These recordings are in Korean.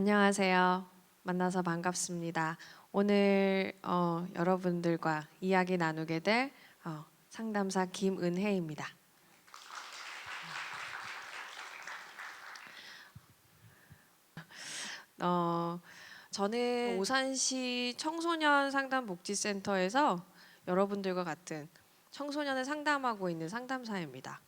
안녕하세요. 만나서 반갑습니다. 오늘 여러분들과 이야기 나누게 될 상담사 김은혜입니다. 저는 오산시 청소년 상담복지센터에서 여러분들과 같은 청소년을 상담하고 있는 상담사입니다.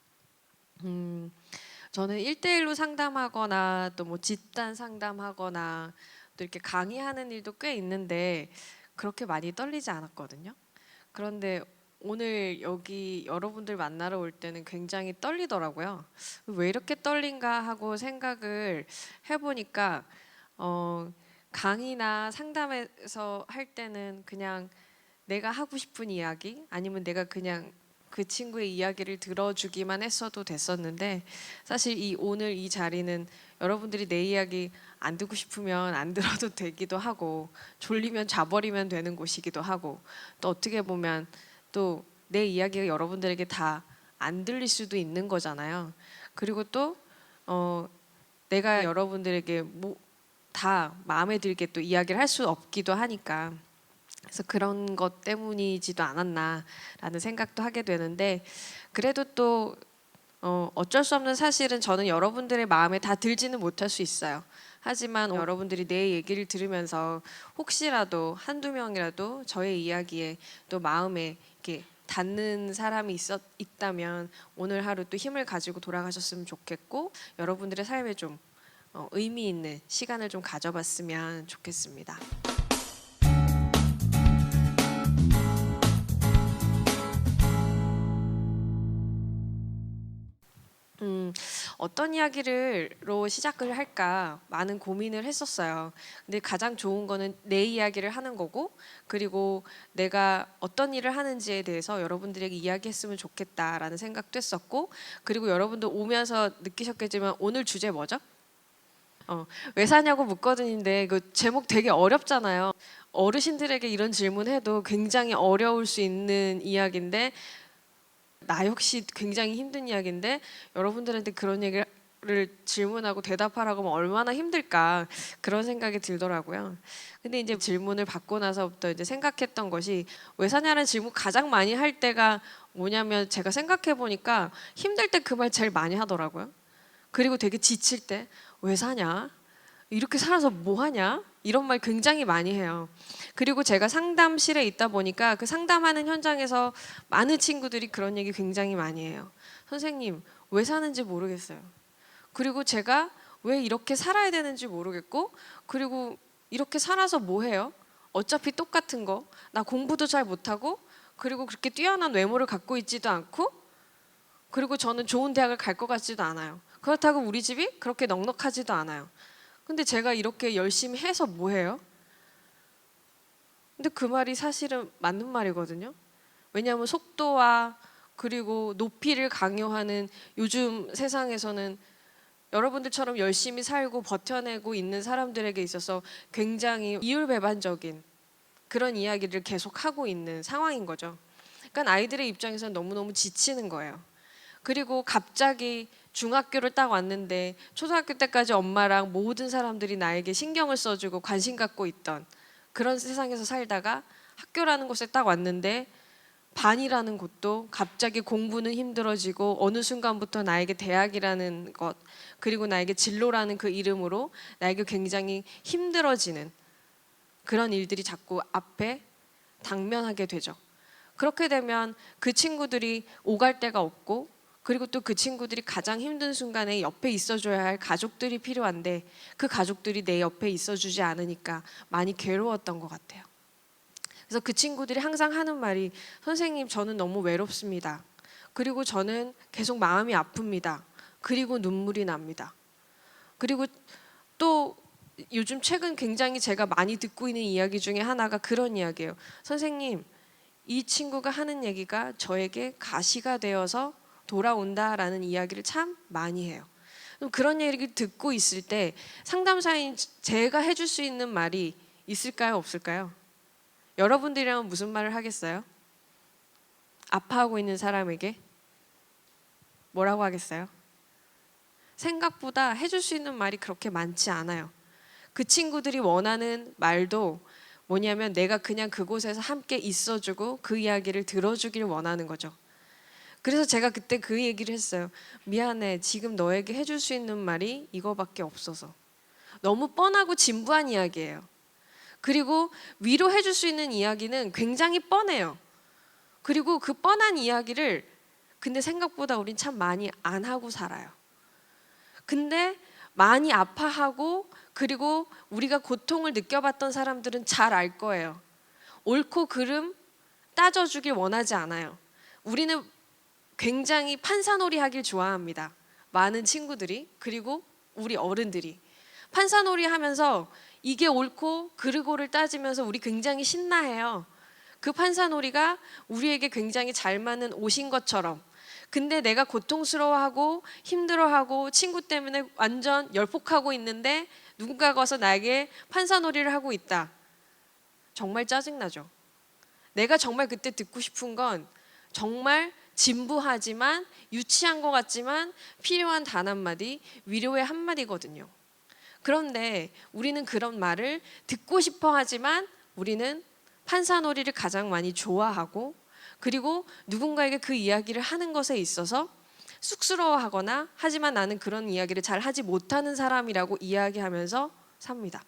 저는 1대1로 상담하거나 또 뭐 집단 상담하거나 또 이렇게 강의하는 일도 꽤 있는데 그렇게 많이 떨리지 않았거든요. 그런데 오늘 여기 여러분들 만나러 올 때는 굉장히 떨리더라고요. 왜 이렇게 떨린가 하고 생각을 해보니까 강의나 상담에서 할 때는 그냥 내가 하고 싶은 이야기 아니면 내가 그냥 그 친구의 이야기를 들어주기만 했어도 됐었는데 사실 오늘 이 자리는 여러분들이 내 이야기 안 듣고 싶으면 안 들어도 되기도 하고 졸리면 자버리면 되는 곳이기도 하고 또 어떻게 보면 또 내 이야기가 여러분들에게 다 안 들릴 수도 있는 거잖아요. 그리고 또 내가 여러분들에게 다 마음에 들게 또 이야기를 할 수 없기도 하니까 그래서 그런 것 때문이지도 않았나라는 생각도 하게 되는데 그래도 또 어쩔 수 없는 사실은 저는 여러분들의 마음에 다 들지는 못할 수 있어요. 하지만 여러분들이 내 얘기를 들으면서 혹시라도 한두 명이라도 저의 이야기에 또 마음에 이렇게 닿는 사람이 있다면 오늘 하루 또 힘을 가지고 돌아가셨으면 좋겠고 여러분들의 삶에 좀 의미 있는 시간을 좀 가져봤으면 좋겠습니다. 어떤 이야기로 시작을 할까 많은 고민을 했었어요. 근데 가장 좋은 거는 내 이야기를 하는 거고 그리고 내가 어떤 일을 하는지에 대해서 여러분들에게 이야기했으면 좋겠다라는 생각도 했었고 그리고 여러분도 오면서 느끼셨겠지만 오늘 주제 뭐죠? 왜 사냐고 묻거든인데 그 제목 되게 어렵잖아요. 어르신들에게 이런 질문해도 굉장히 어려울 수 있는 이야기인데 나 역시 굉장히 힘든 이야기인데 여러분들한테 그런 얘기를 질문하고 대답하라고 하면 얼마나 힘들까 그런 생각이 들더라고요. 근데 이제 질문을 받고 나서부터 이제 생각했던 것이 왜 사냐는 질문 가장 많이 할 때가 뭐냐면 제가 생각해 보니까 힘들 때 그 말 제일 많이 하더라고요. 그리고 되게 지칠 때 왜 사냐? 이렇게 살아서 뭐 하냐? 이런 말 굉장히 많이 해요. 그리고 제가 상담실에 있다 보니까 그 상담하는 현장에서 많은 친구들이 그런 얘기 굉장히 많이 해요. 선생님, 왜 사는지 모르겠어요. 그리고 제가 왜 이렇게 살아야 되는지 모르겠고, 그리고 이렇게 살아서 뭐 해요? 어차피 똑같은 거. 나 공부도 잘 못하고, 그리고 그렇게 뛰어난 외모를 갖고 있지도 않고, 그리고 저는 좋은 대학을 갈 것 같지도 않아요. 그렇다고 우리 집이 그렇게 넉넉하지도 않아요. 근데 제가 이렇게 열심히 해서 뭐 해요? 근데 그 말이 사실은 맞는 말이거든요. 왜냐하면 속도와 그리고 높이를 강요하는 요즘 세상에서는 여러분들처럼 열심히 살고 버텨내고 있는 사람들에게 있어서 굉장히 이율배반적인 그런 이야기를 계속 하고 있는 상황인 거죠. 그러니까 아이들의 입장에서는 너무너무 지치는 거예요. 그리고 갑자기 중학교를 딱 왔는데 초등학교 때까지 엄마랑 모든 사람들이 나에게 신경을 써주고 관심 갖고 있던 그런 세상에서 살다가 학교라는 곳에 딱 왔는데 반이라는 곳도 갑자기 공부는 힘들어지고 어느 순간부터 나에게 대학이라는 것 그리고 나에게 진로라는 그 이름으로 나에게 굉장히 힘들어지는 그런 일들이 자꾸 앞에 당면하게 되죠. 그렇게 되면 그 친구들이 오갈 데가 없고 그리고 또 그 친구들이 가장 힘든 순간에 옆에 있어줘야 할 가족들이 필요한데 그 가족들이 내 옆에 있어주지 않으니까 많이 괴로웠던 것 같아요. 그래서 그 친구들이 항상 하는 말이 선생님 저는 너무 외롭습니다. 그리고 저는 계속 마음이 아픕니다. 그리고 눈물이 납니다. 그리고 또 요즘 최근 굉장히 제가 많이 듣고 있는 이야기 중에 하나가 그런 이야기예요. 선생님 이 친구가 하는 얘기가 저에게 가시가 되어서 돌아온다라는 이야기를 참 많이 해요. 그런 얘기를 듣고 있을 때 상담사인 제가 해줄 수 있는 말이 있을까요? 없을까요? 여러분들이라면 무슨 말을 하겠어요? 아파하고 있는 사람에게 뭐라고 하겠어요? 생각보다 해줄 수 있는 말이 그렇게 많지 않아요. 그 친구들이 원하는 말도 뭐냐면 내가 그냥 그곳에서 함께 있어주고 그 이야기를 들어주길 원하는 거죠. 그래서 제가 그때 그 얘기를 했어요. 미안해, 지금 너에게 해줄 수 있는 말이 이거밖에 없어서. 너무 뻔하고 진부한 이야기예요. 그리고 위로해 줄 수 있는 이야기는 굉장히 뻔해요. 그리고 그 뻔한 이야기를 근데 생각보다 우린 참 많이 안 하고 살아요. 근데 많이 아파하고 그리고 우리가 고통을 느껴봤던 사람들은 잘 알 거예요. 옳고 그름 따져주길 원하지 않아요. 우리는 굉장히 판사놀이 하길 좋아합니다. 많은 친구들이 그리고 우리 어른들이 판사놀이 하면서 이게 옳고 그르고를 따지면서 우리 굉장히 신나해요. 그 판사놀이가 우리에게 굉장히 잘 맞는 옷인 것처럼. 근데 내가 고통스러워하고 힘들어하고 친구 때문에 완전 열폭하고 있는데 누군가가 와서 나에게 판사놀이를 하고 있다. 정말 짜증나죠. 내가 정말 그때 듣고 싶은 건 정말 진부하지만 유치한 것 같지만 필요한 단 한마디, 위로의 한마디거든요. 그런데 우리는 그런 말을 듣고 싶어 하지만 우리는 판사놀이를 가장 많이 좋아하고 그리고 누군가에게 그 이야기를 하는 것에 있어서 쑥스러워하거나 하지만 나는 그런 이야기를 잘 하지 못하는 사람이라고 이야기하면서 삽니다.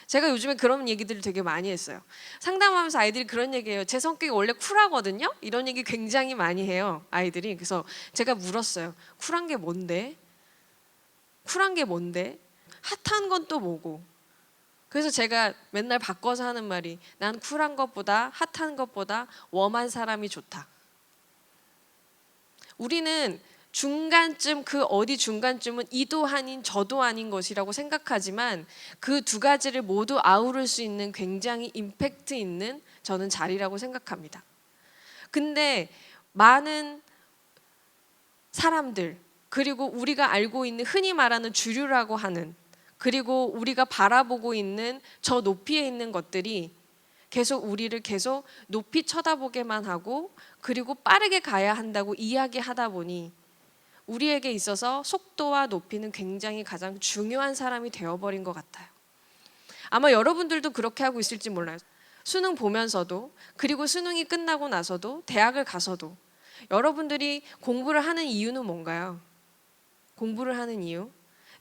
제가 요즘에 그런 얘기들을 되게 많이 했어요. 상담하면서 아이들이 그런 얘기해요. 제 성격이 원래 쿨하거든요. 이런 얘기 굉장히 많이 해요, 아이들이. 그래서 제가 물었어요. 쿨한 게 뭔데? 쿨한 게 뭔데? 핫한 건 또 뭐고? 그래서 제가 맨날 바꿔서 하는 말이 난 쿨한 것보다 핫한 것보다 웜한 사람이 좋다. 우리는 중간쯤 그 어디 중간쯤은 이도 아닌 저도 아닌 것이라고 생각하지만 그 두 가지를 모두 아우를 수 있는 굉장히 임팩트 있는 저는 자리라고 생각합니다. 근데 많은 사람들 그리고 우리가 알고 있는 흔히 말하는 주류라고 하는 그리고 우리가 바라보고 있는 저 높이에 있는 것들이 계속 우리를 계속 높이 쳐다보게만 하고 그리고 빠르게 가야 한다고 이야기하다 보니 우리에게 있어서 속도와 높이는 굉장히 가장 중요한 사람이 되어버린 것 같아요. 아마 여러분들도 그렇게 하고 있을지 몰라요. 수능 보면서도 그리고 수능이 끝나고 나서도 대학을 가서도 여러분들이 공부를 하는 이유는 뭔가요? 공부를 하는 이유?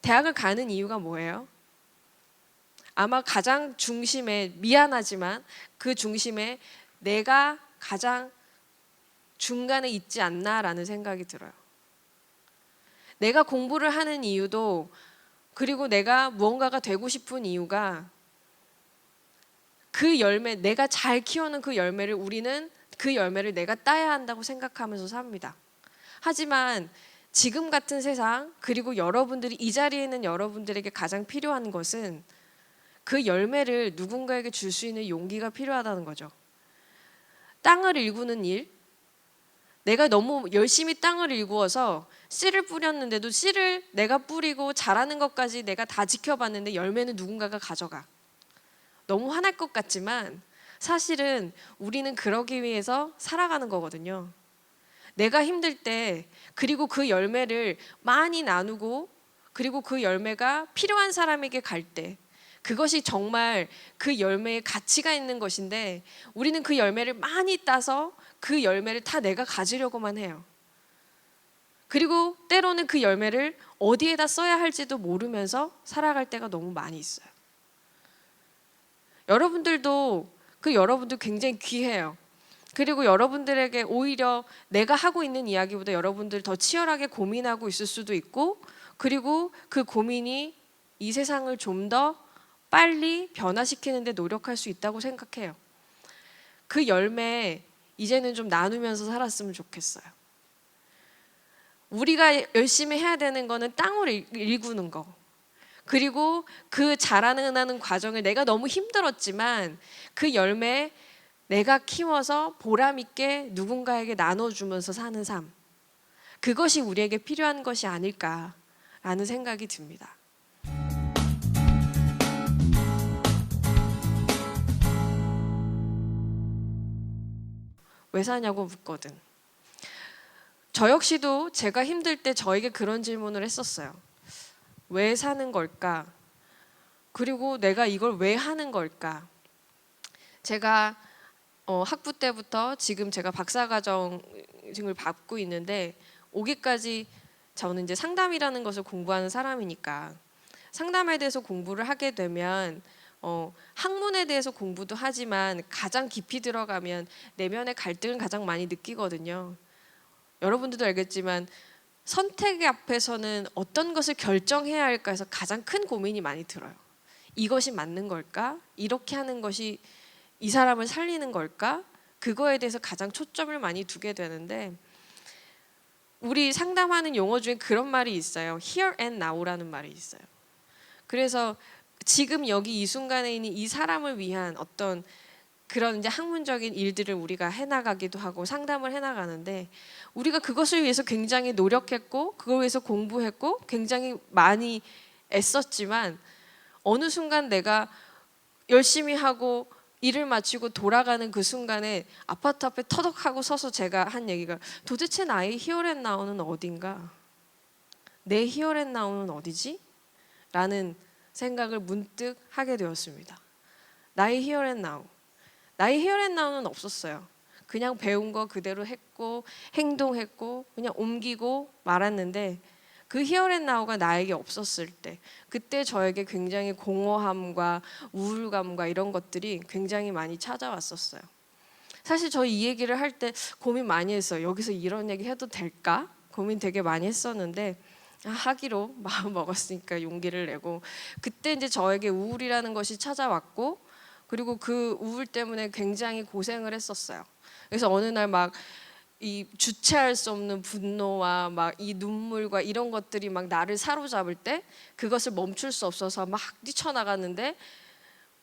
대학을 가는 이유가 뭐예요? 아마 가장 중심에 미안하지만 그 중심에 내가 가장 중간에 있지 않나라는 생각이 들어요. 내가 공부를 하는 이유도 그리고 내가 무언가가 되고 싶은 이유가 그 열매, 내가 잘 키우는 그 열매를 우리는 그 열매를 내가 따야 한다고 생각하면서 삽니다. 하지만 지금 같은 세상 그리고 여러분들이 이 자리에 있는 여러분들에게 가장 필요한 것은 그 열매를 누군가에게 줄 수 있는 용기가 필요하다는 거죠. 땅을 일구는 일, 내가 너무 열심히 땅을 일구어서 씨를 뿌렸는데도 씨를 내가 뿌리고 자라는 것까지 내가 다 지켜봤는데 열매는 누군가가 가져가. 너무 화날 것 같지만 사실은 우리는 그러기 위해서 살아가는 거거든요. 내가 힘들 때 그리고 그 열매를 많이 나누고 그리고 그 열매가 필요한 사람에게 갈 때 그것이 정말 그 열매에 가치가 있는 것인데 우리는 그 열매를 많이 따서 그 열매를 다 내가 가지려고만 해요. 그리고 때로는 그 열매를 어디에다 써야 할지도 모르면서 살아갈 때가 너무 많이 있어요. 여러분들 굉장히 귀해요. 그리고 여러분들에게 오히려 내가 하고 있는 이야기보다 여러분들 더 치열하게 고민하고 있을 수도 있고 그리고 그 고민이 이 세상을 좀 더 빨리 변화시키는 데 노력할 수 있다고 생각해요. 그 열매 이제는 좀 나누면서 살았으면 좋겠어요. 우리가 열심히 해야 되는 거는 땅을 일구는 거. 그리고 그 자라나는 과정을 내가 너무 힘들었지만 그 열매 내가 키워서 보람 있게 누군가에게 나눠주면서 사는 삶. 그것이 우리에게 필요한 것이 아닐까라는 생각이 듭니다. 왜 사냐고 묻거든. 저 역시도 제가 힘들 때 저에게 그런 질문을 했었어요. 왜 사는 걸까? 그리고 내가 이걸 왜 하는 걸까? 제가 학부 때부터 지금 제가 박사과정을 받고 있는데 오기까지 저는 이제 상담이라는 것을 공부하는 사람이니까 상담에 대해서 공부를 하게 되면 학문에 대해서 공부도 하지만 가장 깊이 들어가면 내면의 갈등을 가장 많이 느끼거든요. 여러분들도 알겠지만 선택의 앞에서는 어떤 것을 결정해야 할까 해서 가장 큰 고민이 많이 들어요. 이것이 맞는 걸까? 이렇게 하는 것이 이 사람을 살리는 걸까? 그거에 대해서 가장 초점을 많이 두게 되는데 우리 상담하는 용어 중에 그런 말이 있어요. Here and now라는 말이 있어요. 그래서 지금 여기 이 순간에 있는 이 사람을 위한 어떤 그런 이제 학문적인 일들을 우리가 해나가기도 하고 상담을 해나가는데 우리가 그것을 위해서 굉장히 노력했고 그걸 위해서 공부했고 굉장히 많이 애썼지만 어느 순간 내가 열심히 하고 일을 마치고 돌아가는 그 순간에 아파트 앞에 터덕하고 서서 제가 한 얘기가 도대체 나의 히어앤나우는 어딘가? 내 히어앤나우는 어디지? 라는 생각을 문득 하게 되었습니다. 나의 히어앤나우. 나의 히어앤나우는 없었어요. 그냥 배운 거 그대로 했고 행동했고 그냥 옮기고 말았는데 그 히어앤나우가 나에게 없었을 때 그때 저에게 굉장히 공허함과 우울감과 이런 것들이 굉장히 많이 찾아왔었어요. 사실 저 이 얘기를 할 때 고민 많이 했어요. 여기서 이런 얘기 해도 될까? 고민 되게 많이 했었는데 하기로 마음 먹었으니까 용기를 내고 그때 이제 저에게 우울이라는 것이 찾아왔고 그리고 그 우울 때문에 굉장히 고생을 했었어요. 그래서 어느 날 막 이 주체할 수 없는 분노와 막 이 눈물과 이런 것들이 막 나를 사로잡을 때 그것을 멈출 수 없어서 막 뛰쳐나갔는데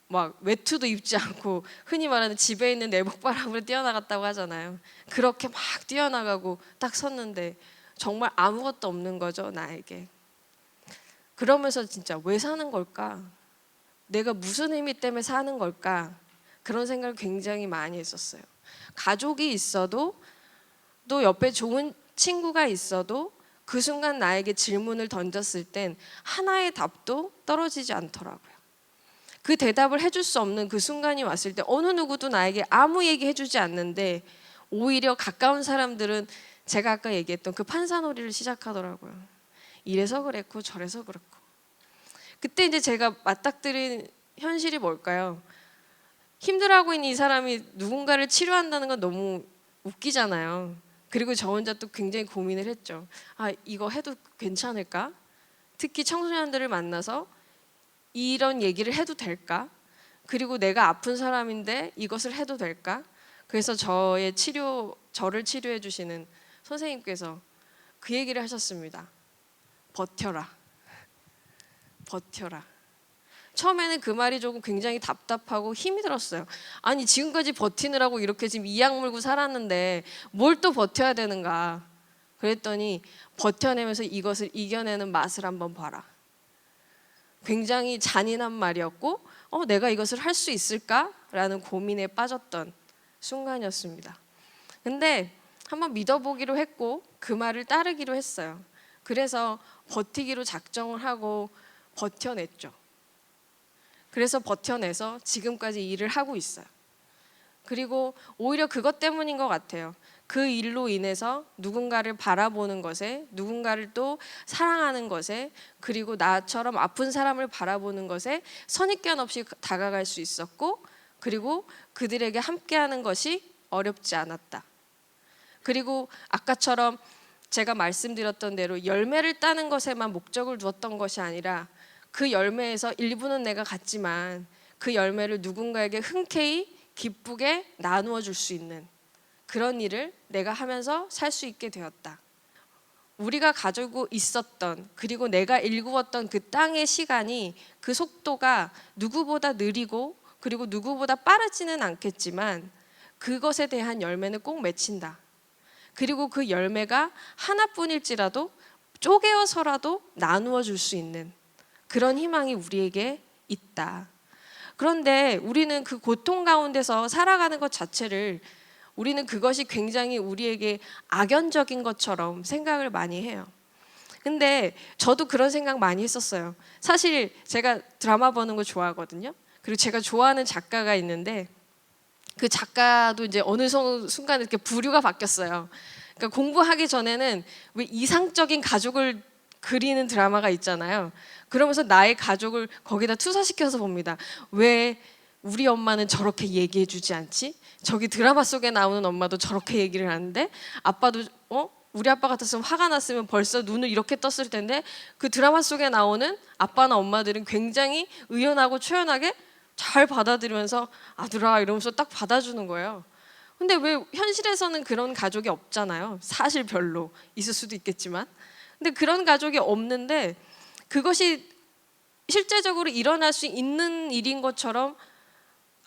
막 외투도 입지 않고 흔히 말하는 집에 있는 내복바람으로 뛰어나갔다고 하잖아요. 그렇게 막 뛰어나가고 딱 섰는데 정말 아무것도 없는 거죠, 나에게. 그러면서 진짜 왜 사는 걸까? 내가 무슨 의미 때문에 사는 걸까? 그런 생각을 굉장히 많이 했었어요. 가족이 있어도 또 옆에 좋은 친구가 있어도 그 순간 나에게 질문을 던졌을 땐 하나의 답도 떨어지지 않더라고요. 그 대답을 해줄 수 없는 그 순간이 왔을 때 어느 누구도 나에게 아무 얘기 해주지 않는데 오히려 가까운 사람들은 제가 아까 얘기했던 그 판사놀이를 시작하더라고요. 이래서 그랬고 저래서 그랬고. 그때 이제 제가 맞닥뜨린 현실이 뭘까요? 힘들어하고 있는 이 사람이 누군가를 치료한다는 건 너무 웃기잖아요. 그리고 저 혼자 또 굉장히 고민을 했죠. 이거 해도 괜찮을까? 특히 청소년들을 만나서 이런 얘기를 해도 될까? 그리고 내가 아픈 사람인데 이것을 해도 될까? 그래서 저를 치료해 주시는 선생님께서 그 얘기를 하셨습니다. 버텨라. 버텨라. 처음에는 그 말이 조금 굉장히 답답하고 힘이 들었어요. 아니 지금까지 버티느라고 이렇게 지금 이악 물고 살았는데 뭘 또 버텨야 되는가. 그랬더니 버텨내면서 이것을 이겨내는 맛을 한번 봐라. 굉장히 잔인한 말이었고 내가 이것을 할 수 있을까라는 고민에 빠졌던 순간이었습니다. 근데 한번 믿어보기로 했고 그 말을 따르기로 했어요. 그래서 버티기로 작정을 하고 버텨냈죠. 그래서 버텨내서 지금까지 일을 하고 있어요. 그리고 오히려 그것 때문인 것 같아요. 그 일로 인해서 누군가를 바라보는 것에, 누군가를 또 사랑하는 것에, 그리고 나처럼 아픈 사람을 바라보는 것에 선입견 없이 다가갈 수 있었고, 그리고 그들에게 함께하는 것이 어렵지 않았다. 그리고 아까처럼 제가 말씀드렸던 대로 열매를 따는 것에만 목적을 두었던 것이 아니라 그 열매에서 일부는 내가 갖지만 그 열매를 누군가에게 흔쾌히 기쁘게 나누어 줄 수 있는 그런 일을 내가 하면서 살 수 있게 되었다. 우리가 가지고 있었던 그리고 내가 일구었던 그 땅의 시간이 그 속도가 누구보다 느리고 그리고 누구보다 빠르지는 않겠지만 그것에 대한 열매는 꼭 맺힌다. 그리고 그 열매가 하나뿐일지라도 쪼개어서라도 나누어 줄 수 있는 그런 희망이 우리에게 있다. 그런데 우리는 그 고통 가운데서 살아가는 것 자체를 우리는 그것이 굉장히 우리에게 악연적인 것처럼 생각을 많이 해요. 근데 저도 그런 생각 많이 했었어요. 사실 제가 드라마 보는 거 좋아하거든요. 그리고 제가 좋아하는 작가가 있는데 그 작가도 이제 어느 순간에 이렇게 부류가 바뀌었어요. 그러니까 공부하기 전에는 왜 이상적인 가족을 그리는 드라마가 있잖아요. 그러면서 나의 가족을 거기다 투사시켜서 봅니다. 왜 우리 엄마는 저렇게 얘기해 주지 않지? 저기 드라마 속에 나오는 엄마도 저렇게 얘기를 하는데 아빠도 우리 아빠 같았으면 화가 났으면 벌써 눈을 이렇게 떴을 텐데 그 드라마 속에 나오는 아빠나 엄마들은 굉장히 의연하고 초연하게 잘 받아들이면서 아들아 이러면서 딱 받아주는 거예요. 근데 왜 현실에서는 그런 가족이 없잖아요. 사실 별로 있을 수도 있겠지만. 근데 그런 가족이 없는데 그것이 실제적으로 일어날 수 있는 일인 것처럼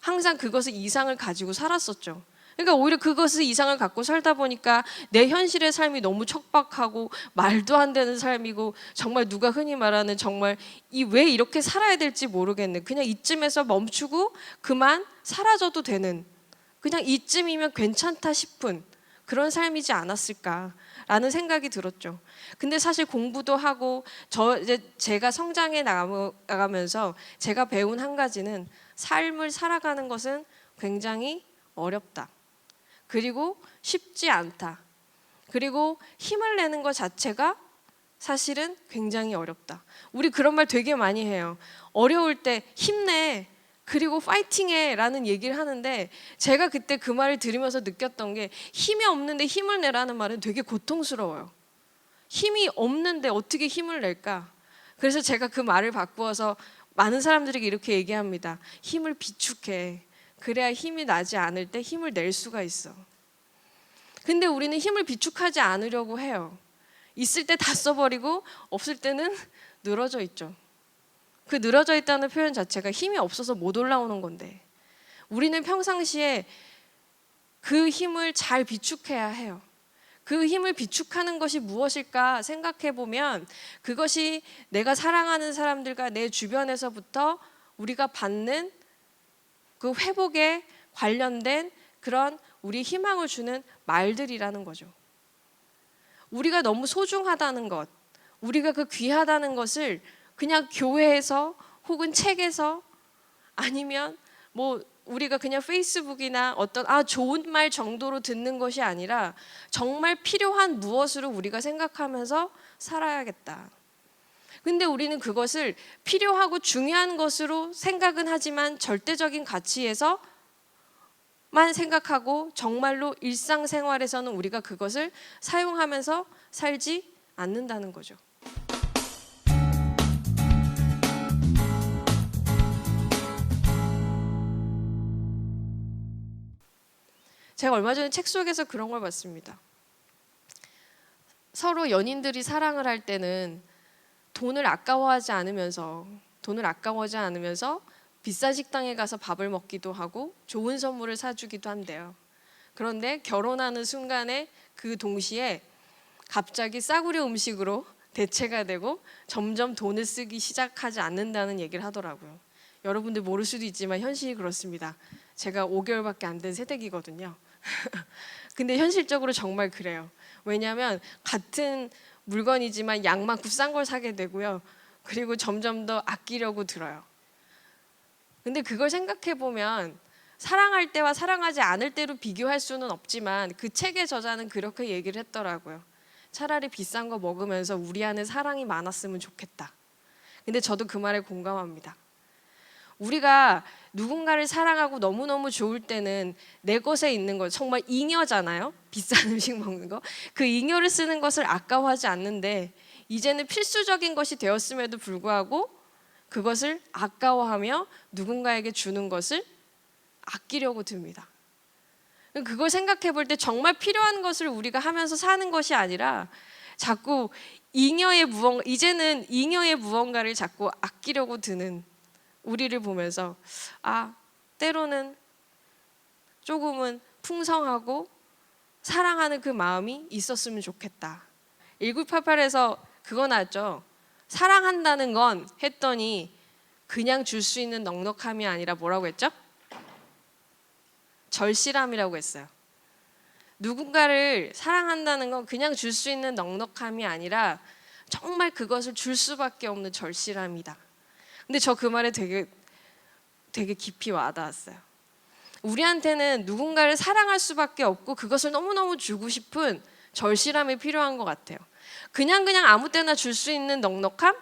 항상 그것을 이상을 가지고 살았었죠. 그러니까 오히려 그것을 이상을 갖고 살다 보니까 내 현실의 삶이 너무 척박하고 말도 안 되는 삶이고 정말 누가 흔히 말하는 정말 왜 이렇게 살아야 될지 모르겠는 그냥 이쯤에서 멈추고 그만 사라져도 되는 그냥 이쯤이면 괜찮다 싶은 그런 삶이지 않았을까라는 생각이 들었죠. 근데 사실 공부도 하고 제가 성장해 나가면서 제가 배운 한 가지는 삶을 살아가는 것은 굉장히 어렵다. 그리고 쉽지 않다. 그리고 힘을 내는 것 자체가 사실은 굉장히 어렵다. 우리 그런 말 되게 많이 해요. 어려울 때 힘내. 그리고 파이팅해 라는 얘기를 하는데 제가 그때 그 말을 들으면서 느꼈던 게 힘이 없는데 힘을 내라는 말은 되게 고통스러워요. 힘이 없는데 어떻게 힘을 낼까? 그래서 제가 그 말을 바꾸어서 많은 사람들에게 이렇게 얘기합니다. 힘을 비축해. 그래야 힘이 나지 않을 때 힘을 낼 수가 있어. 근데 우리는 힘을 비축하지 않으려고 해요. 있을 때 다 써버리고 없을 때는 늘어져 있죠. 그 늘어져 있다는 표현 자체가 힘이 없어서 못 올라오는 건데 우리는 평상시에 그 힘을 잘 비축해야 해요. 그 힘을 비축하는 것이 무엇일까 생각해 보면 그것이 내가 사랑하는 사람들과 내 주변에서부터 우리가 받는 그 회복에 관련된 그런 우리 희망을 주는 말들이라는 거죠. 우리가 너무 소중하다는 것, 우리가 그 귀하다는 것을 그냥 교회에서 혹은 책에서 아니면 뭐 우리가 그냥 페이스북이나 어떤 좋은 말 정도로 듣는 것이 아니라 정말 필요한 무엇으로 우리가 생각하면서 살아야겠다. 근데 우리는 그것을 필요하고 중요한 것으로 생각은 하지만 절대적인 가치에서만 생각하고 정말로 일상생활에서는 우리가 그것을 사용하면서 살지 않는다는 거죠. 제가 얼마 전에 책 속에서 그런 걸 봤습니다. 서로 연인들이 사랑을 할 때는 돈을 아까워하지 않으면서 비싼 식당에 가서 밥을 먹기도 하고 좋은 선물을 사주기도 한대요. 그런데 결혼하는 순간에 그 동시에 갑자기 싸구려 음식으로 대체가 되고 점점 돈을 쓰기 시작하지 않는다는 얘기를 하더라고요. 여러분들 모를 수도 있지만 현실이 그렇습니다. 제가 5개월밖에 안 된 새댁이거든요. 근데 현실적으로 정말 그래요. 왜냐하면 같은 물건이지만 양만 값싼 걸 사게 되고요. 그리고 점점 더 아끼려고 들어요. 근데 그걸 생각해 보면 사랑할 때와 사랑하지 않을 때로 비교할 수는 없지만 그 책의 저자는 그렇게 얘기를 했더라고요. 차라리 비싼 거 먹으면서 우리 안에 사랑이 많았으면 좋겠다. 근데 저도 그 말에 공감합니다. 우리가 누군가를 사랑하고 너무너무 좋을 때는 내 것에 있는 거 정말 잉여잖아요. 비싼 음식 먹는 거. 그 잉여를 쓰는 것을 아까워하지 않는데 이제는 필수적인 것이 되었음에도 불구하고 그것을 아까워하며 누군가에게 주는 것을 아끼려고 듭니다. 그걸 생각해 볼 때 정말 필요한 것을 우리가 하면서 사는 것이 아니라 자꾸 이제는 잉여의 무언가를 자꾸 아끼려고 드는 우리를 보면서 때로는 조금은 풍성하고 사랑하는 그 마음이 있었으면 좋겠다. 1988에서 그거 나왔죠. 사랑한다는 건 했더니 그냥 줄 수 있는 넉넉함이 아니라 뭐라고 했죠? 절실함이라고 했어요. 누군가를 사랑한다는 건 그냥 줄 수 있는 넉넉함이 아니라 정말 그것을 줄 수밖에 없는 절실함이다. 근데 저 그 말에 되게 깊이 와닿았어요. 우리한테는 누군가를 사랑할 수밖에 없고 그것을 너무너무 주고 싶은 절실함이 필요한 것 같아요. 그냥 아무 때나 줄 수 있는 넉넉함?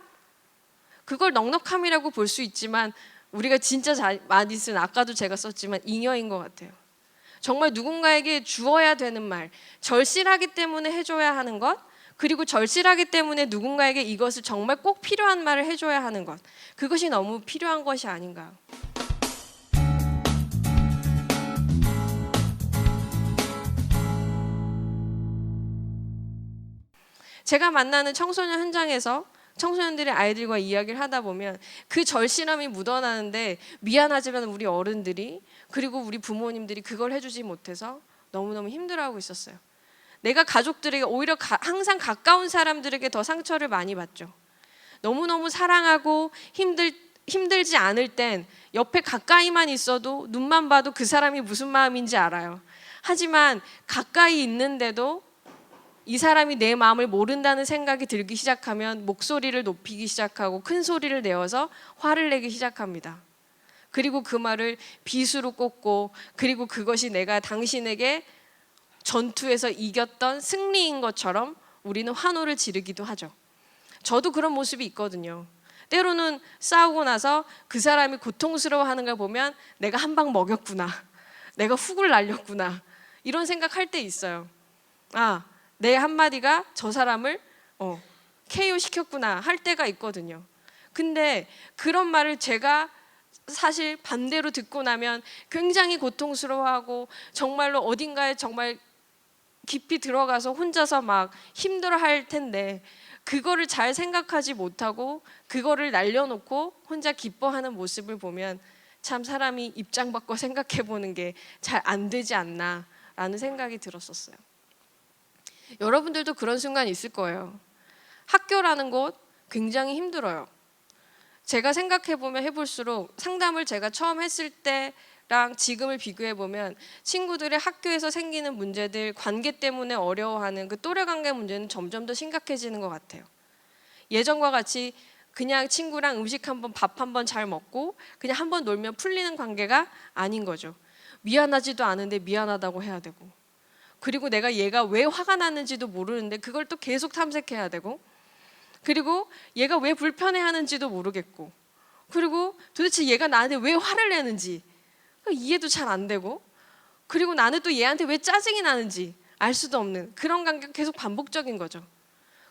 그걸 넉넉함이라고 볼 수 있지만 우리가 진짜 많이 쓴, 아까도 제가 썼지만 잉여인 것 같아요. 정말 누군가에게 주어야 되는 말, 절실하기 때문에 해줘야 하는 것, 그리고 절실하기 때문에 누군가에게 이것을 정말 꼭 필요한 말을 해줘야 하는 것, 그것이 너무 필요한 것이 아닌가. 제가 만나는 청소년 현장에서 청소년들의 아이들과 이야기를 하다 보면 그 절실함이 묻어나는데, 미안하지만 우리 어른들이 그리고 우리 부모님들이 그걸 해주지 못해서 너무너무 힘들어하고 있었어요. 내가 가족들에게 오히려 항상 가까운 사람들에게 더 상처를 많이 받죠. 너무너무 사랑하고 힘들지 않을 땐 옆에 가까이만 있어도 눈만 봐도 그 사람이 무슨 마음인지 알아요. 하지만 가까이 있는데도 이 사람이 내 마음을 모른다는 생각이 들기 시작하면 목소리를 높이기 시작하고 큰 소리를 내어서 화를 내기 시작합니다. 그리고 그 말을 빗으로 꽂고, 그리고 그것이 내가 당신에게 전투에서 이겼던 승리인 것처럼 우리는 환호를 지르기도 하죠. 저도 그런 모습이 있거든요. 때로는 싸우고 나서 그 사람이 고통스러워하는 걸 보면 내가 한 방 먹였구나, 내가 훅을 날렸구나, 이런 생각할 때 있어요. 내 한마디가 저 사람을 KO 시켰구나 할 때가 있거든요. 근데 그런 말을 제가 사실 반대로 듣고 나면 굉장히 고통스러워하고 정말로 어딘가에 정말 깊이 들어가서 혼자서 막 힘들어할 텐데, 그거를 잘 생각하지 못하고 그거를 날려놓고 혼자 기뻐하는 모습을 보면 참 사람이 입장 바꿔 생각해보는 게 잘 안 되지 않나라는 생각이 들었었어요. 여러분들도 그런 순간 있을 거예요. 학교라는 곳 굉장히 힘들어요. 제가 생각해보면 해볼수록 상담을 제가 처음 했을 때랑 지금을 비교해보면 친구들의 학교에서 생기는 문제들, 관계 때문에 어려워하는 그 또래관계 문제는 점점 더 심각해지는 것 같아요. 예전과 같이 그냥 친구랑 음식 한번, 밥 한번 잘 먹고 그냥 한번 놀면 풀리는 관계가 아닌 거죠. 미안하지도 않은데 미안하다고 해야 되고, 그리고 내가 얘가 왜 화가 났는지도 모르는데 그걸 또 계속 탐색해야 되고, 그리고 얘가 왜 불편해하는지도 모르겠고, 그리고 도대체 얘가 나한테 왜 화를 내는지 이해도 잘 안 되고, 그리고 나는 또 얘한테 왜 짜증이 나는지 알 수도 없는 그런 관계가 계속 반복적인 거죠.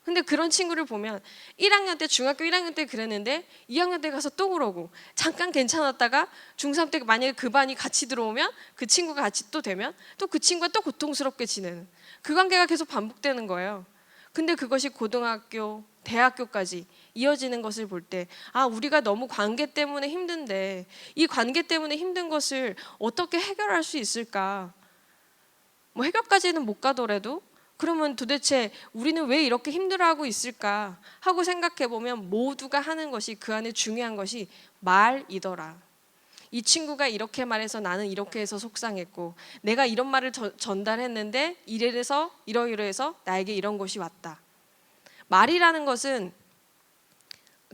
근데 그런 친구를 보면 1학년 때, 중학교 1학년 때 그랬는데 2학년 때 가서 또 그러고, 잠깐 괜찮았다가 중3 때 만약에 그 반이 같이 들어오면 그 친구가 같이 또 되면 또 그 친구가 또 고통스럽게 지내는 그 관계가 계속 반복되는 거예요. 근데 그것이 고등학교, 대학교까지 이어지는 것을 볼 때 우리가 너무 관계 때문에 힘든데 이 관계 때문에 힘든 것을 어떻게 해결할 수 있을까? 뭐 해결까지는 못 가더라도 그러면 도대체 우리는 왜 이렇게 힘들어하고 있을까 하고 생각해보면 모두가 하는 것이, 그 안에 중요한 것이 말이더라. 이 친구가 이렇게 말해서 나는 이렇게 해서 속상했고, 내가 이런 말을 전달했는데 이래서 이러이러해서 나에게 이런 것이 왔다. 말이라는 것은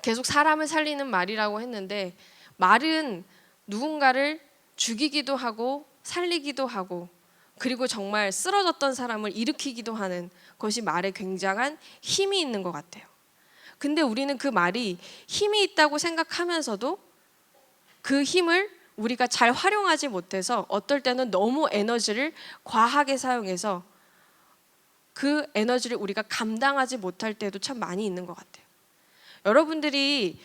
계속 사람을 살리는 말이라고 했는데, 말은 누군가를 죽이기도 하고 살리기도 하고, 그리고 정말 쓰러졌던 사람을 일으키기도 하는 것이 말에 굉장한 힘이 있는 것 같아요. 근데 우리는 그 말이 힘이 있다고 생각하면서도 그 힘을 우리가 잘 활용하지 못해서 어떨 때는 너무 에너지를 과하게 사용해서 그 에너지를 우리가 감당하지 못할 때도 참 많이 있는 것 같아요. 여러분들이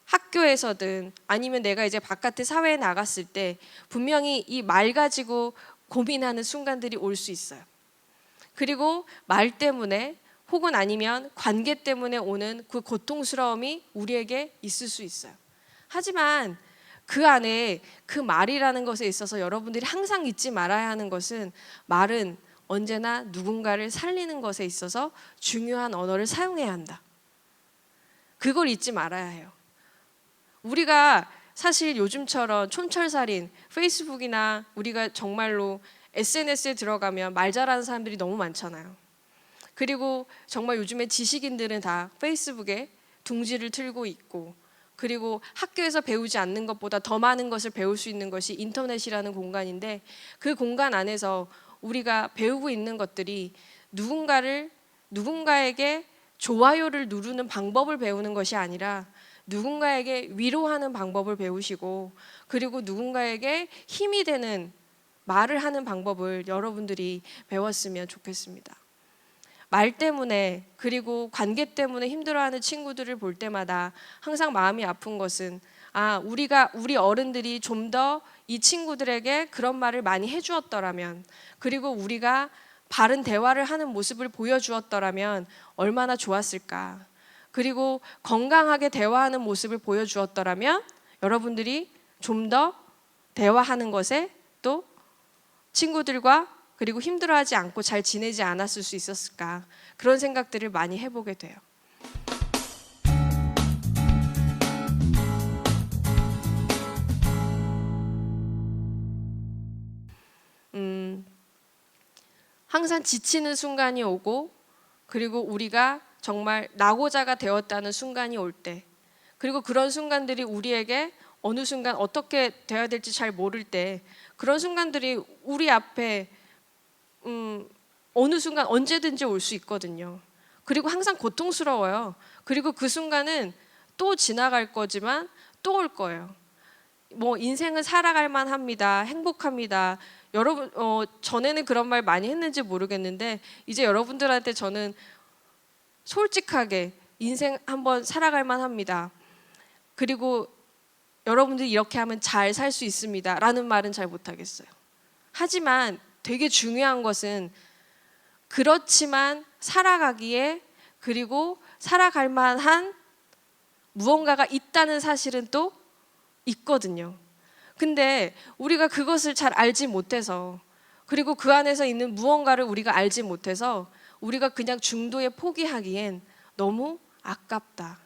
학교에서든 아니면 내가 이제 바깥에 사회에 나갔을 때 분명히 이 말 가지고 고민하는 순간들이 올 수 있어요. 그리고 말 때문에 혹은 아니면 관계 때문에 오는 그 고통스러움이 우리에게 있을 수 있어요. 하지만 그 안에 그 말이라는 것에 있어서 여러분들이 항상 잊지 말아야 하는 것은, 말은 언제나 누군가를 살리는 것에 있어서 중요한 언어를 사용해야 한다. 그걸 잊지 말아야 해요. 우리가 사실 요즘처럼 촌철살인 페이스북이나 우리가 정말로 SNS에 들어가면 말 잘하는 사람들이 너무 많잖아요. 그리고 정말 요즘에 지식인들은 다 페이스북에 둥지를 틀고 있고, 그리고 학교에서 배우지 않는 것보다 더 많은 것을 배울 수 있는 것이 인터넷이라는 공간인데, 그 공간 안에서 우리가 배우고 있는 것들이 누군가에게 좋아요를 누르는 방법을 배우는 것이 아니라 누군가에게 위로하는 방법을 배우시고, 그리고 누군가에게 힘이 되는 말을 하는 방법을 여러분들이 배웠으면 좋겠습니다. 말 때문에, 그리고 관계 때문에 힘들어하는 친구들을 볼 때마다 항상 마음이 아픈 것은, 우리 어른들이 좀 더 이 친구들에게 그런 말을 많이 해주었더라면, 그리고 우리가 바른 대화를 하는 모습을 보여주었더라면 얼마나 좋았을까. 그리고 건강하게 대화하는 모습을 보여주었더라면 여러분들이 좀 더 대화하는 것에, 또 친구들과 그리고 힘들어하지 않고 잘 지내지 않았을 수 있었을까. 그런 생각들을 많이 해보게 돼요. 항상 지치는 순간이 오고, 그리고 우리가 정말 낙오자가 되었다는 순간이 올 때, 그리고 그런 순간들이 우리에게 어느 순간 어떻게 돼야 될지 잘 모를 때, 그런 순간들이 우리 앞에 어느 순간 언제든지 올 수 있거든요. 그리고 항상 고통스러워요. 그리고 그 순간은 또 지나갈 거지만 또 올 거예요. 인생은 살아갈 만합니다. 행복합니다. 여러분, 전에는 그런 말 많이 했는지 모르겠는데, 이제 여러분들한테 저는 솔직하게 인생 한번 살아갈 만합니다. 그리고 여러분들이 이렇게 하면 잘 살 수 있습니다. 라는 말은 잘 못하겠어요. 하지만 되게 중요한 것은, 그렇지만 살아가기에, 그리고 살아갈 만한 무언가가 있다는 사실은 또 있거든요. 근데 우리가 그것을 잘 알지 못해서, 그리고 그 안에서 있는 무언가를 우리가 알지 못해서 우리가 그냥 중도에 포기하기엔 너무 아깝다.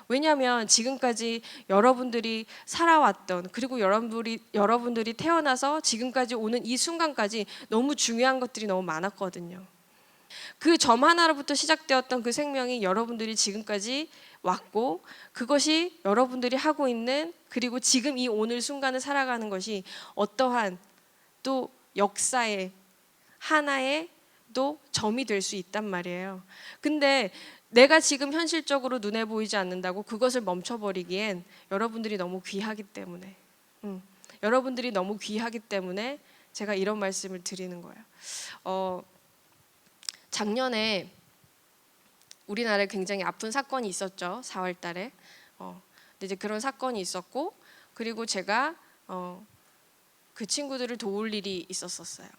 왜냐하면 지금까지 여러분들이 살아왔던, 그리고 여러분들이 태어나서 지금까지 오는 이 순간까지 너무 중요한 것들이 너무 많았거든요. 그 점 하나로부터 시작되었던 그 생명이 여러분들이 지금까지 왔고, 그것이 여러분들이 하고 있는, 그리고 지금 이 오늘 순간을 살아가는 것이 어떠한 또 역사의 하나의 또 점이 될 수 있단 말이에요. 근데 내가 지금 현실적으로 눈에 보이지 않는다고 그것을 멈춰버리기엔 여러분들이 너무 귀하기 때문에, 여러분들이 너무 귀하기 때문에 제가 이런 말씀을 드리는 거예요. 작년에 우리나라에 굉장히 아픈 사건이 있었죠. 4월 달에. 근데 이제 그런 사건이 있었고, 그리고 제가 그 친구들을 도울 일이 있었어요.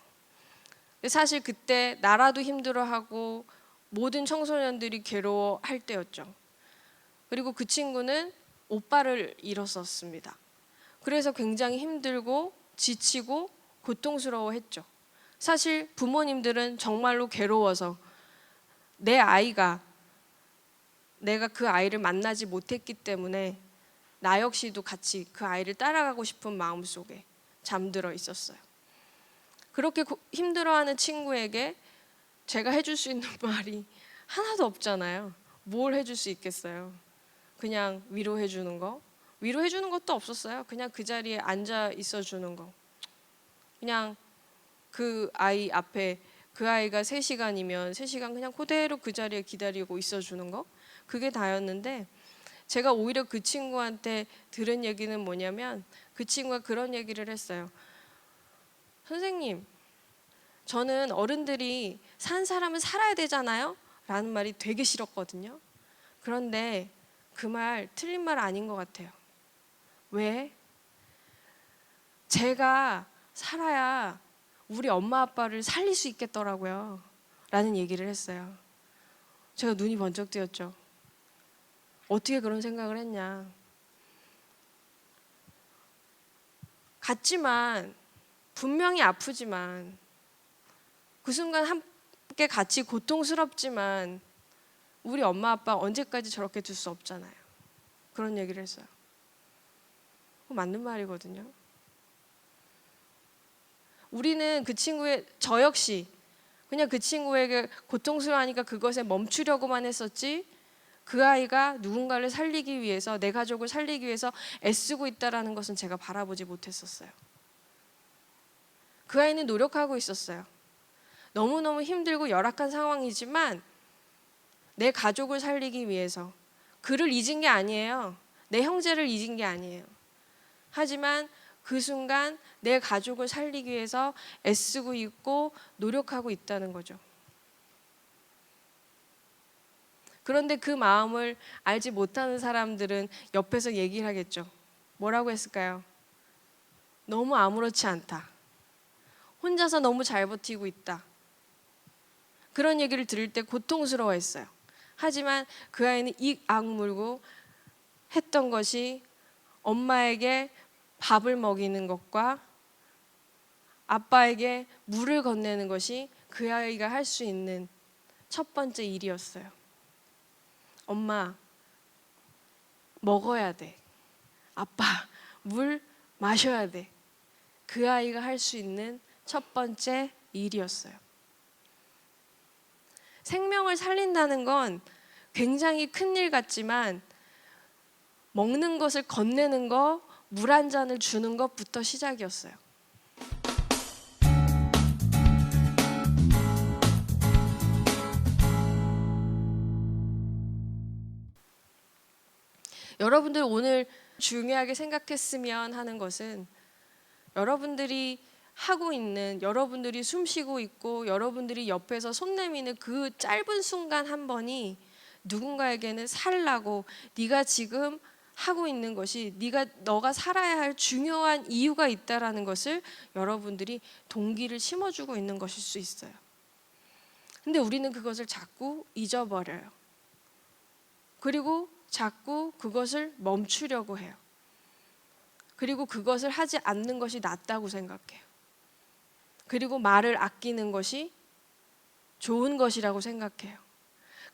근데 사실 그때 나라도 힘들어하고 모든 청소년들이 괴로워할 때였죠. 그리고 그 친구는 오빠를 잃었었습니다. 그래서 굉장히 힘들고 지치고 고통스러워했죠. 사실 부모님들은 정말로 괴로워서 내가 그 아이를 만나지 못했기 때문에 나 역시도 같이 그 아이를 따라가고 싶은 마음속에 잠들어 있었어요. 그렇게 힘들어하는 친구에게 제가 해줄 수 있는 말이 하나도 없잖아요. 뭘 해줄 수 있겠어요? 그냥 위로해 주는 거? 위로해 주는 것도 없었어요. 그냥 그 자리에 앉아 있어 주는 거. 그냥 그 아이 앞에, 그 아이가 3시간이면 3시간 그냥 그대로 그 자리에 기다리고 있어 주는 거. 그게 다였는데, 제가 오히려 그 친구한테 들은 얘기는 뭐냐면, 그 친구가 그런 얘기를 했어요. 선생님, 저는 어른들이 산 사람은 살아야 되잖아요? 라는 말이 되게 싫었거든요. 그런데 그 말 틀린 말 아닌 것 같아요. 왜? 제가 살아야 우리 엄마 아빠를 살릴 수 있겠더라고요. 라는 얘기를 했어요. 제가 눈이 번쩍 뜨였죠. 어떻게 그런 생각을 했냐. 같지만, 분명히 아프지만, 그 순간 함께 같이 고통스럽지만 우리 엄마 아빠 언제까지 저렇게 둘 수 없잖아요. 그런 얘기를 했어요. 맞는 말이거든요. 우리는 그 친구의, 저 역시 그냥 그 친구에게 고통스러워하니까 그것에 멈추려고만 했었지, 그 아이가 누군가를 살리기 위해서, 내 가족을 살리기 위해서 애쓰고 있다는 것은 제가 바라보지 못했었어요. 그 아이는 노력하고 있었어요. 너무너무 힘들고 열악한 상황이지만 내 가족을 살리기 위해서. 그를 잊은 게 아니에요. 내 형제를 잊은 게 아니에요. 하지만 그 순간 내 가족을 살리기 위해서 애쓰고 있고 노력하고 있다는 거죠. 그런데 그 마음을 알지 못하는 사람들은 옆에서 얘기를 하겠죠. 뭐라고 했을까요? 너무 아무렇지 않다. 혼자서 너무 잘 버티고 있다. 그런 얘기를 들을 때 고통스러워했어요. 하지만 그 아이는 입 악물고 했던 것이 엄마에게 밥을 먹이는 것과 아빠에게 물을 건네는 것이 그 아이가 할 수 있는 첫 번째 일이었어요. 엄마, 먹어야 돼. 아빠, 물 마셔야 돼. 그 아이가 할 수 있는 첫 번째 일이었어요. 생명을 살린다는 건 굉장히 큰일 같지만 먹는 것을 건네는 거, 물 한 잔을 주는 것부터 시작이었어요. 여러분들 오늘 중요하게 생각했으면 하는 것은 여러분들이 하고 있는, 여러분들이 숨쉬고 있고 여러분들이 옆에서 손 내미는 그 짧은 순간 한 번이 누군가에게는 살라고, 네가 지금 하고 있는 것이 너가 살아야 할 중요한 이유가 있다라는 것을 여러분들이 동기를 심어주고 있는 것일 수 있어요. 근데 우리는 그것을 자꾸 잊어버려요. 그리고 자꾸 그것을 멈추려고 해요. 그리고 그것을 하지 않는 것이 낫다고 생각해요. 그리고 말을 아끼는 것이 좋은 것이라고 생각해요.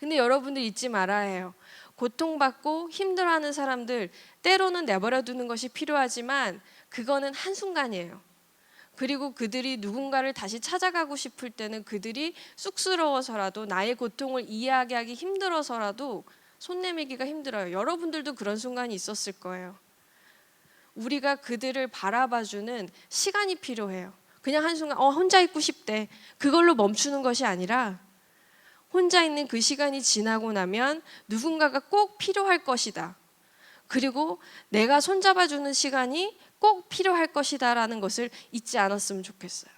근데 여러분들 잊지 말아야 해요. 고통받고 힘들어하는 사람들 때로는 내버려 두는 것이 필요하지만 그거는 한순간이에요. 그리고 그들이 누군가를 다시 찾아가고 싶을 때는 그들이 쑥스러워서라도, 나의 고통을 이해하기 힘들어서라도 손 내밀기가 힘들어요. 여러분들도 그런 순간이 있었을 거예요. 우리가 그들을 바라봐주는 시간이 필요해요. 그냥 한순간 혼자 있고 싶대, 그걸로 멈추는 것이 아니라 혼자 있는 그 시간이 지나고 나면 누군가가 꼭 필요할 것이다. 그리고 내가 손잡아주는 시간이 꼭 필요할 것이다 라는 것을 잊지 않았으면 좋겠어요.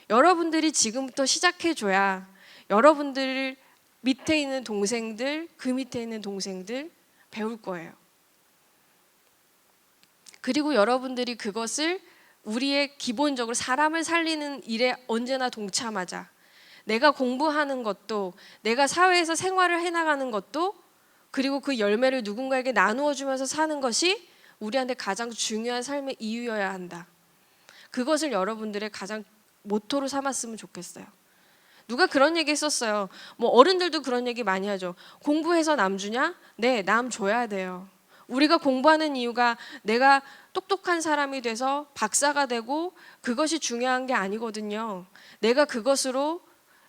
여러분들이 지금부터 시작해줘야 여러분들 밑에 있는 동생들, 그 밑에 있는 동생들 배울 거예요. 그리고 여러분들이 그것을 우리의 기본적으로 사람을 살리는 일에 언제나 동참하자. 내가 공부하는 것도, 내가 사회에서 생활을 해나가는 것도, 그리고 그 열매를 누군가에게 나누어 주면서 사는 것이 우리한테 가장 중요한 삶의 이유여야 한다. 그것을 여러분들의 가장 모토로 삼았으면 좋겠어요. 누가 그런 얘기 했었어요. 어른들도 그런 얘기 많이 하죠. 공부해서 남 주냐? 네, 남 줘야 돼요. 우리가 공부하는 이유가 내가 똑똑한 사람이 돼서 박사가 되고 그것이 중요한 게 아니거든요. 내가 그것으로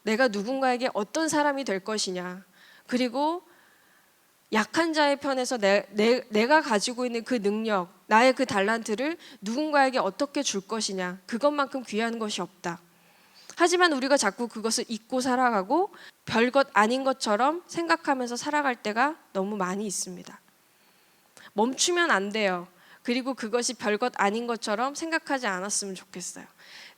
내가 누군가에게 어떤 사람이 될 것이냐, 그리고 약한 자의 편에서 내가 가지고 있는 그 능력, 나의 그 달란트를 누군가에게 어떻게 줄 것이냐, 그것만큼 귀한 것이 없다. 하지만 우리가 자꾸 그것을 잊고 살아가고 별것 아닌 것처럼 생각하면서 살아갈 때가 너무 많이 있습니다. 멈추면 안 돼요. 그리고 그것이 별것 아닌 것처럼 생각하지 않았으면 좋겠어요.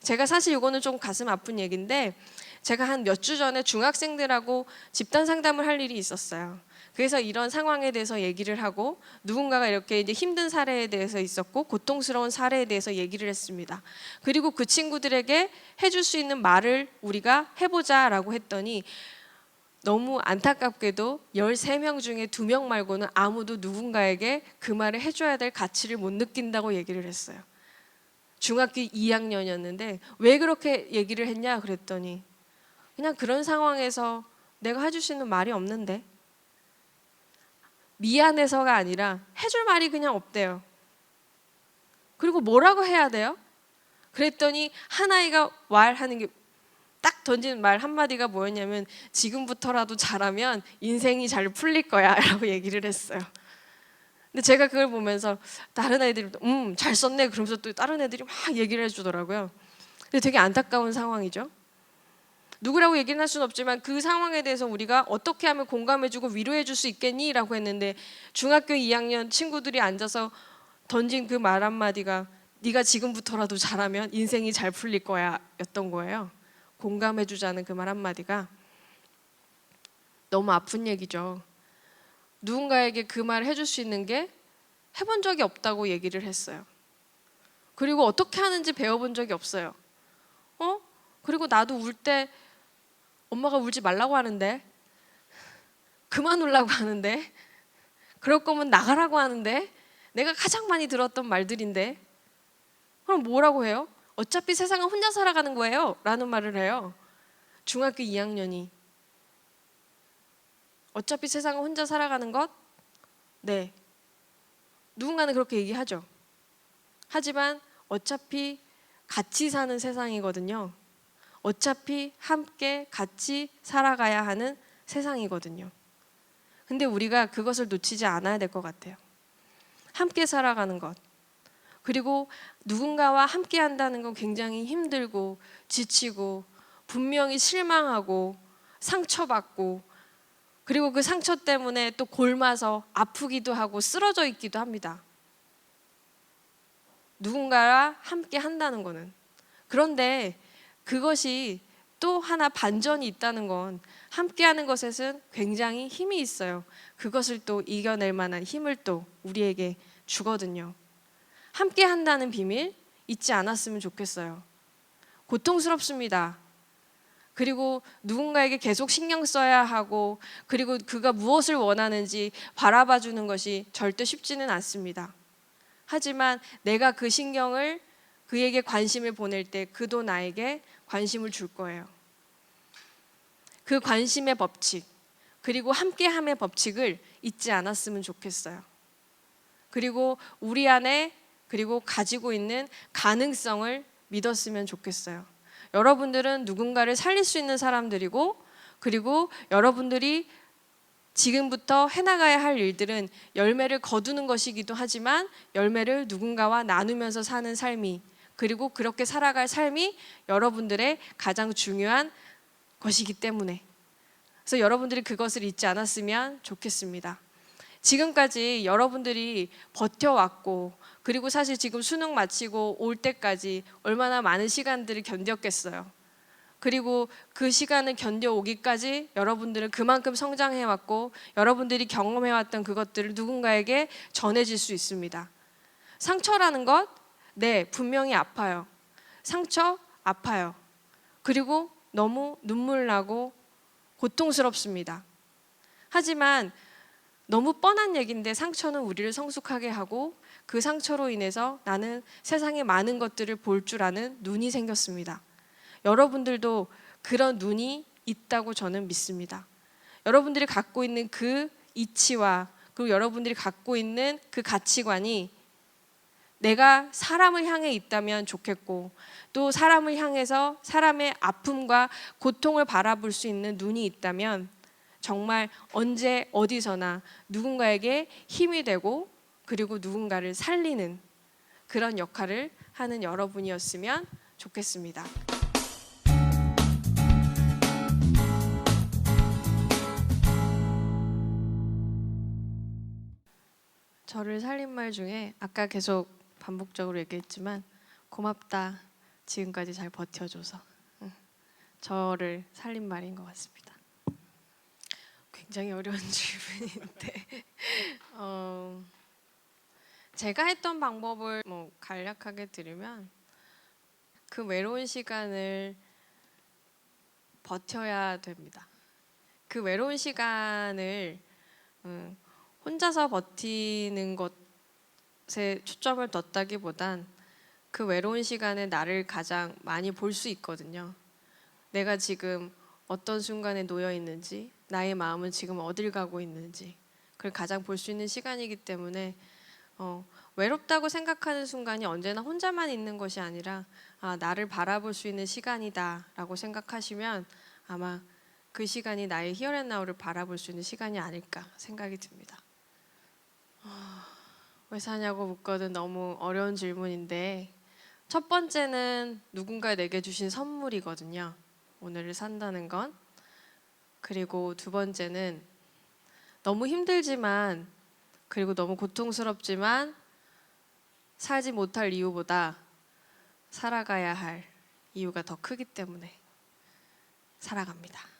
제가 사실 이거는 좀 가슴 아픈 얘기인데, 제가 한 몇 주 전에 중학생들하고 집단 상담을 할 일이 있었어요. 그래서 이런 상황에 대해서 얘기를 하고, 누군가가 이렇게 이제 힘든 사례에 대해서 있었고 고통스러운 사례에 대해서 얘기를 했습니다. 그리고 그 친구들에게 해줄 수 있는 말을 우리가 해보자라고 했더니 너무 안타깝게도 13명 중에 2명 말고는 아무도 누군가에게 그 말을 해줘야 될 가치를 못 느낀다고 얘기를 했어요. 중학교 2학년이었는데 왜 그렇게 얘기를 했냐 그랬더니 그냥 그런 상황에서 내가 해줄 수 있는 말이 없는데, 미안해서가 아니라 해줄 말이 그냥 없대요. 그리고 뭐라고 해야 돼요? 그랬더니 한 아이가 말하는 게 딱 던진 말 한마디가 뭐였냐면 지금부터라도 잘하면 인생이 잘 풀릴 거야 라고 얘기를 했어요. 근데 제가 그걸 보면서 다른 애들이 잘 썼네 그러면서 또 다른 애들이 막 얘기를 해주더라고요. 근데 되게 안타까운 상황이죠. 누구라고 얘기는 할 수는 없지만 그 상황에 대해서 우리가 어떻게 하면 공감해주고 위로해줄 수 있겠니? 라고 했는데 중학교 2학년 친구들이 앉아서 던진 그 말 한마디가 네가 지금부터라도 잘하면 인생이 잘 풀릴 거야 였던 거예요. 공감해주자는 그 말 한마디가 너무 아픈 얘기죠. 누군가에게 그 말을 해줄 수 있는 게 해본 적이 없다고 얘기를 했어요. 그리고 어떻게 하는지 배워본 적이 없어요. 그리고 나도 울 때 엄마가 울지 말라고 하는데, 그만 울라고 하는데, 그럴 거면 나가라고 하는데, 내가 가장 많이 들었던 말들인데, 그럼 뭐라고 해요? 어차피 세상은 혼자 살아가는 거예요 라는 말을 해요. 중학교 2학년이. 어차피 세상은 혼자 살아가는 것? 네. 누군가는 그렇게 얘기하죠. 하지만 어차피 같이 사는 세상이거든요. 어차피 함께 같이 살아가야 하는 세상이거든요. 근데 우리가 그것을 놓치지 않아야 될 것 같아요. 함께 살아가는 것. 그리고 누군가와 함께 한다는 건 굉장히 힘들고 지치고 분명히 실망하고 상처받고 그리고 그 상처 때문에 또 골마서 아프기도 하고 쓰러져 있기도 합니다. 누군가와 함께 한다는 거는. 그런데 그것이 또 하나 반전이 있다는 건 함께하는 것에는 굉장히 힘이 있어요. 그것을 또 이겨낼 만한 힘을 또 우리에게 주거든요. 함께한다는 비밀 잊지 않았으면 좋겠어요. 고통스럽습니다. 그리고 누군가에게 계속 신경 써야 하고 그리고 그가 무엇을 원하는지 바라봐 주는 것이 절대 쉽지는 않습니다. 하지만 내가 그 신경을 그에게 관심을 보낼 때 그도 나에게 관심을 줄 거예요. 그 관심의 법칙 그리고 함께함의 법칙을 잊지 않았으면 좋겠어요. 그리고 우리 안에 그리고 가지고 있는 가능성을 믿었으면 좋겠어요. 여러분들은 누군가를 살릴 수 있는 사람들이고 그리고 여러분들이 지금부터 해나가야 할 일들은 열매를 거두는 것이기도 하지만 열매를 누군가와 나누면서 사는 삶이 그리고 그렇게 살아갈 삶이 여러분들의 가장 중요한 것이기 때문에 그래서 여러분들이 그것을 잊지 않았으면 좋겠습니다. 지금까지 여러분들이 버텨왔고 그리고 사실 지금 수능 마치고 올 때까지 얼마나 많은 시간들을 견뎠겠어요. 그리고 그 시간을 견뎌오기까지 여러분들은 그만큼 성장해왔고 여러분들이 경험해왔던 그것들을 누군가에게 전해질 수 있습니다. 상처라는 것, 네, 분명히 아파요. 상처, 아파요. 그리고 너무 눈물 나고 고통스럽습니다. 하지만 너무 뻔한 얘기인데 상처는 우리를 성숙하게 하고 그 상처로 인해서 나는 세상의 많은 것들을 볼 줄 아는 눈이 생겼습니다. 여러분들도 그런 눈이 있다고 저는 믿습니다. 여러분들이 갖고 있는 그 이치와 그리고 여러분들이 갖고 있는 그 가치관이 내가 사람을 향해 있다면 좋겠고 또 사람을 향해서 사람의 아픔과 고통을 바라볼 수 있는 눈이 있다면 정말 언제 어디서나 누군가에게 힘이 되고 그리고 누군가를 살리는 그런 역할을 하는 여러분이었으면 좋겠습니다. 저를 살린 말 중에 아까 계속 반복적으로 얘기했지만 고맙다. 지금까지 잘 버텨줘서. 저를 살린 말인 것 같습니다. 굉장히 어려운 질문인데 제가 했던 방법을 간략하게 드리면 그 외로운 시간을 버텨야 됩니다. 그 외로운 시간을 혼자서 버티는 것에 초점을 뒀다기보단 그 외로운 시간에 나를 가장 많이 볼 수 있거든요. 내가 지금 어떤 순간에 놓여 있는지 나의 마음은 지금 어딜 가고 있는지 그걸 가장 볼 수 있는 시간이기 때문에 외롭다고 생각하는 순간이 언제나 혼자만 있는 것이 아니라 나를 바라볼 수 있는 시간이다라고 생각하시면 아마 그 시간이 나의 히어 앤 나우를 바라볼 수 있는 시간이 아닐까 생각이 듭니다. 왜 사냐고 묻거든 너무 어려운 질문인데, 첫 번째는 누군가 내게 주신 선물이거든요. 오늘을 산다는 건. 그리고 두 번째는 너무 힘들지만, 그리고 너무 고통스럽지만 살지 못할 이유보다 살아가야 할 이유가 더 크기 때문에 살아갑니다.